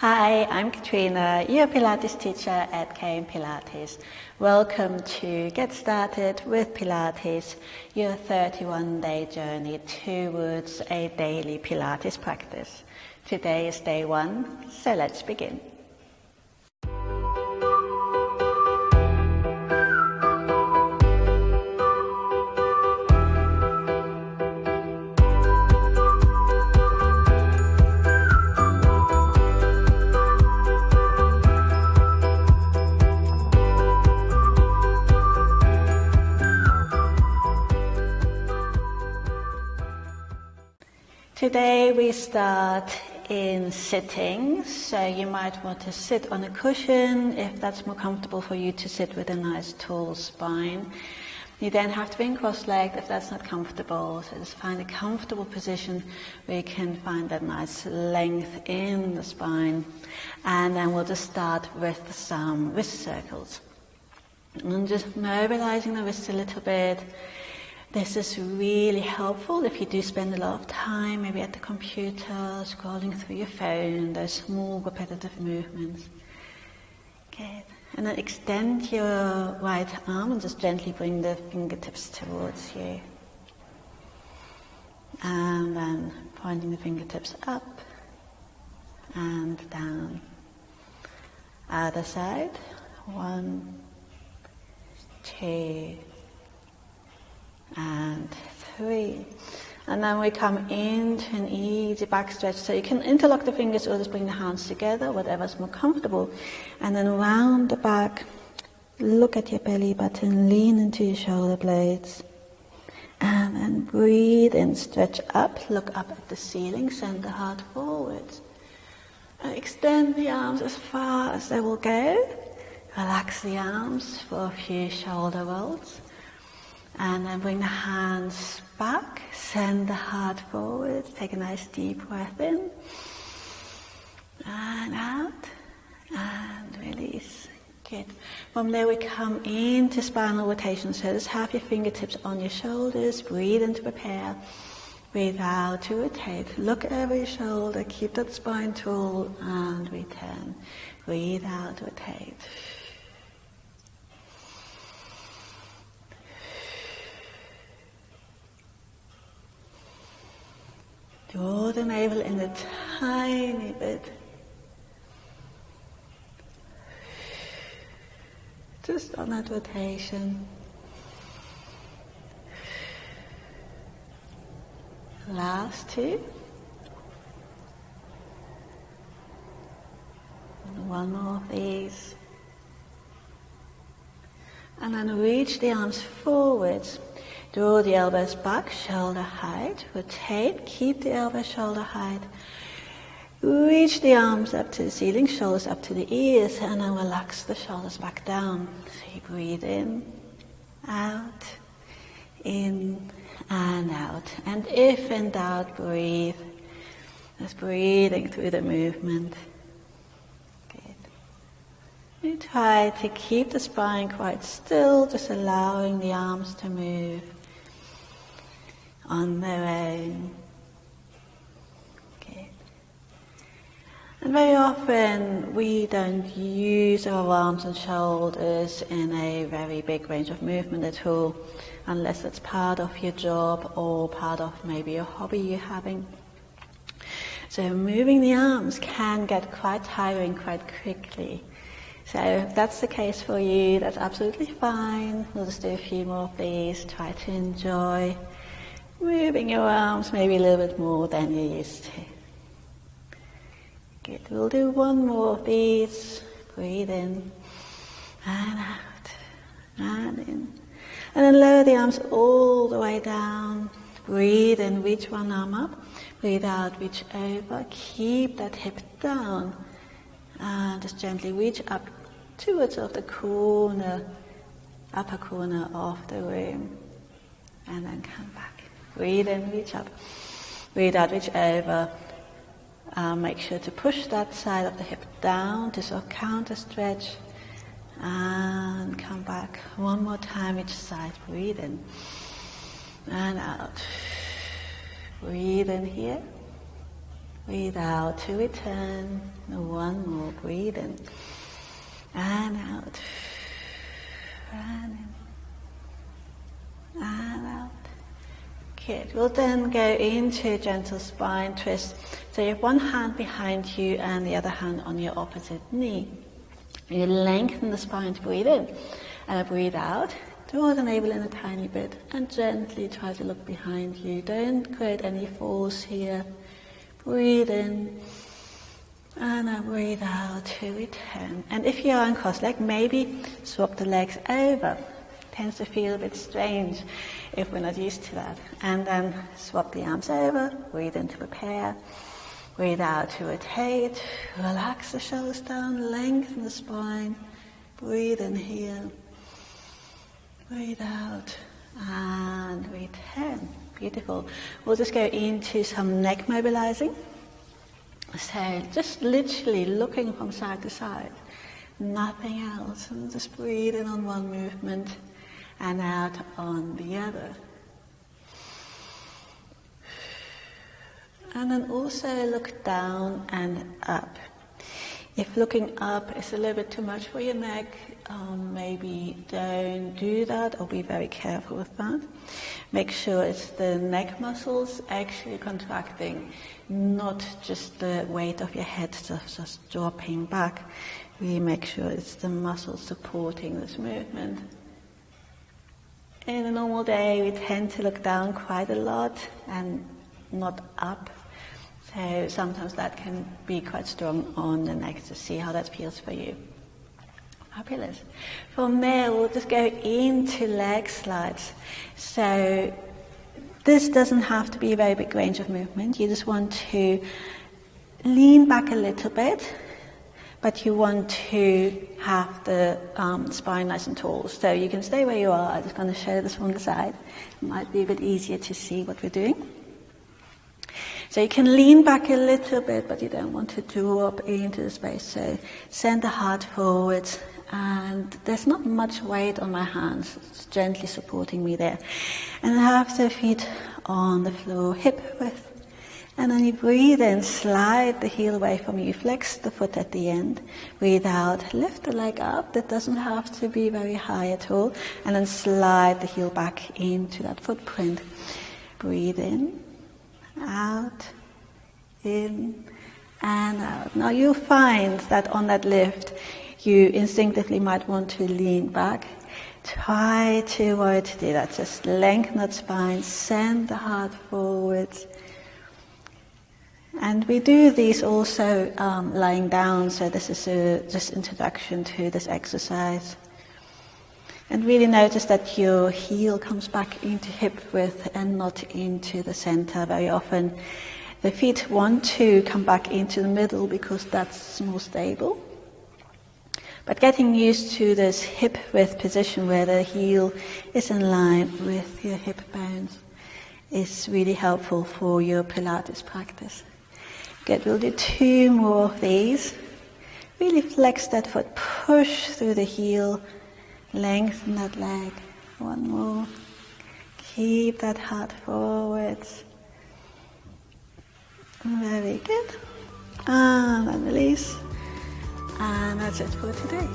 Hi, I'm Katrina, your Pilates teacher at KM Pilates. Welcome to Get Started with Pilates, your 31-day journey towards a daily Pilates practice. Today is day 1, so let's begin. Today we start in sitting, so you might want to sit on a cushion if that's more comfortable for you to sit with a nice tall spine. You then have to be cross-legged if that's not comfortable, so just find a comfortable position where you can find that nice length in the spine. And then we'll just start with some wrist circles. And just mobilizing the wrists a little bit. This is really helpful if you do spend a lot of time, maybe at the computer, scrolling through your phone, those small repetitive movements. Good. And then extend your right arm and just gently bring the fingertips towards you. And then pointing the fingertips up and down. Other side. 1, 2, and 3. And then we come into an easy back stretch. So you can interlock the fingers or just bring the hands together, whatever's more comfortable. And then round the back, look at your belly button, lean into your shoulder blades. And then breathe in, stretch up, look up at the ceiling, send the heart forwards. And extend the arms as far as they will go. Relax the arms for a few shoulder rolls. And then bring the hands back, send the heart forward, take a nice deep breath in, and out, and release. Good. From there we come into spinal rotation, so just have your fingertips on your shoulders, breathe in to prepare, breathe out to rotate, look over your shoulder, keep that spine tall, and return. Breathe out, rotate. Draw the navel in a tiny bit. Just on that rotation. Last 2. And 1 more of these. And then reach the arms forwards. Draw the elbows back, shoulder height, rotate, keep the elbows shoulder height. Reach the arms up to the ceiling, shoulders up to the ears, and then relax the shoulders back down. So you breathe in, out, in, and out. And if in doubt, breathe. Just breathing through the movement. Good. You try to keep the spine quite still, just allowing the arms to move on their own. Okay. And very often we don't use our arms and shoulders in a very big range of movement at all, unless it's part of your job or part of maybe a hobby you're having. So moving the arms can get quite tiring quite quickly. So if that's the case for you, that's absolutely fine. We'll just do a few more of these. Try to enjoy moving your arms maybe a little bit more than you're used to. Good. We'll do 1 more of these. Breathe in and out and in. And then lower the arms all the way down. Breathe in, reach one arm up. Breathe out, reach over. Keep that hip down. And just gently reach up towards the corner, upper corner of the room. And then come back. Breathe in, reach up. Breathe out, reach over. Make sure to push that side of the hip down to sort of counter stretch. And come back. 1 more time each side. Breathe in. And out. Breathe in here. Breathe out to return. One more. Breathe in. And out. And in. And out. Good. We'll then go into a gentle spine twist. So you have one hand behind you and the other hand on your opposite knee. You lengthen the spine to breathe in. And breathe out. Draw the navel in a tiny bit and gently try to look behind you. Don't create any force here. Breathe in. And now breathe out to return. And if you are on cross-legged, maybe swap the legs over. Tends to feel a bit strange if we're not used to that. And then swap the arms over. Breathe in to prepare. Breathe out to rotate. Relax the shoulders down. Lengthen the spine. Breathe in here. Breathe out. And return. Beautiful. We'll just go into some neck mobilizing. So just literally looking from side to side. Nothing else. And just breathe in on one movement and out on the other. And then also look down and up. If looking up is a little bit too much for your neck, maybe don't do that or be very careful with that. Make sure it's the neck muscles actually contracting, not just the weight of your head just dropping back. Really make sure it's the muscles supporting this movement. In a normal day, we tend to look down quite a lot and not up. So sometimes that can be quite strong on the neck, to see how that feels for you. Fabulous. From there, we'll just go into leg slides. So this doesn't have to be a very big range of movement. You just want to lean back a little bit, but you want to have the spine nice and tall. So you can stay where you are. I'm just going to show this from the side. It might be a bit easier to see what we're doing. So you can lean back a little bit, but you don't want to drop into the space. So send the heart forward, and there's not much weight on my hands. It's gently supporting me there. And have the feet on the floor, hip width. And then you breathe in, slide the heel away from you, flex the foot at the end. Breathe out, lift the leg up. That doesn't have to be very high at all. And then slide the heel back into that footprint. Breathe in. Out, in, and out. Now you'll find that on that lift, you instinctively might want to lean back. Try to avoid to do that. Just lengthen that spine, send the heart forwards. And we do these also lying down, so this is just introduction to this exercise. And really notice that your heel comes back into hip width and not into the center. Very often the feet want to come back into the middle because that's more stable. But getting used to this hip width position where the heel is in line with your hip bones is really helpful for your Pilates practice. Good, we'll do 2 more of these. Really flex that foot, push through the heel. Lengthen that leg. 1 more. Keep that heart forwards. Very good. And then release. And that's it for today.